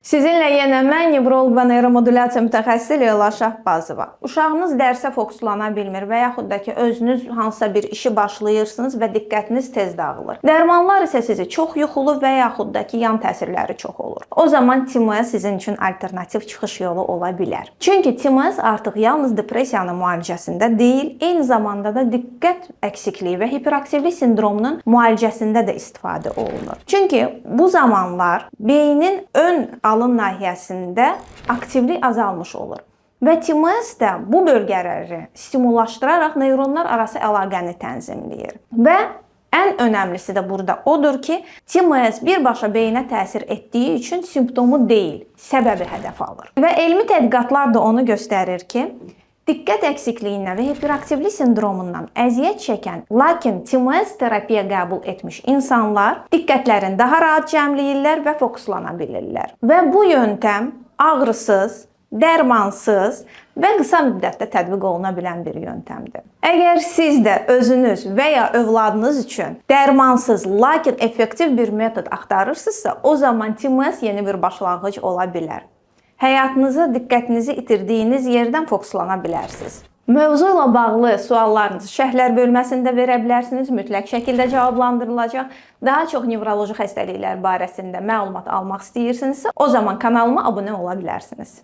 Sizinlə yenə mən nevroloq və neyromodulyasiya mütəxəssisi Leyla Şahbazova. Uşağınız dərsə fokuslana bilmir və yaxud da ki, özünüz hansısa bir işi başlayırsınız və diqqətiniz tez dağılır. Dərmanlar isə sizi çox yuxulu və yaxud da ki, yan təsirləri çox olur. O zaman TMS sizin üçün alternativ çıxış yolu ola bilər. Çünki TMS artıq yalnız depressiyanın müalicəsində deyil, eyni zamanda da diqqət əksikliyi və hiperaktivlik sindromunun müalicəsində də istifadə olunur. Çünki bu zamanlar beynin ön alın nahiyəsində aktivlik azalmış olur. Və TMS də bu bölgələri stimullaşdıraraq neyronlar arası əlaqəni tənzimləyir. Və ən önəmlisi də burada odur ki, TMS birbaşa beyinə təsir etdiyi üçün simptomu deyil, səbəbi hədəf alır. Və elmi tədqiqatlar da onu göstərir ki, diqqət əksikliyindən və hiperaktivlik sindromundan əziyyət çəkən, lakin TMS terapiya qəbul etmiş insanlar diqqətlərini daha rahat cəmləyirlər və fokuslana bilirlər. Və bu yöntəm ağrısız, dərmansız və qısa müddətdə tətbiq oluna bilən bir yöntəmdir. Əgər siz də özünüz və ya övladınız üçün dərmansız, lakin effektiv bir metod axtarırsınızsa, o zaman TMS yeni bir başlanğıc ola bilər. Həyatınızı, diqqətinizi itirdiyiniz yerdən fokuslana bilərsiniz. Mövzu ilə bağlı suallarınızı şərhlər bölməsində verə bilərsiniz. Mütləq şəkildə cavablandırılacaq. Daha çox nevroloji xəstəliklər barəsində məlumat almaq istəyirsinizsə, o zaman kanalıma abunə ola bilərsiniz.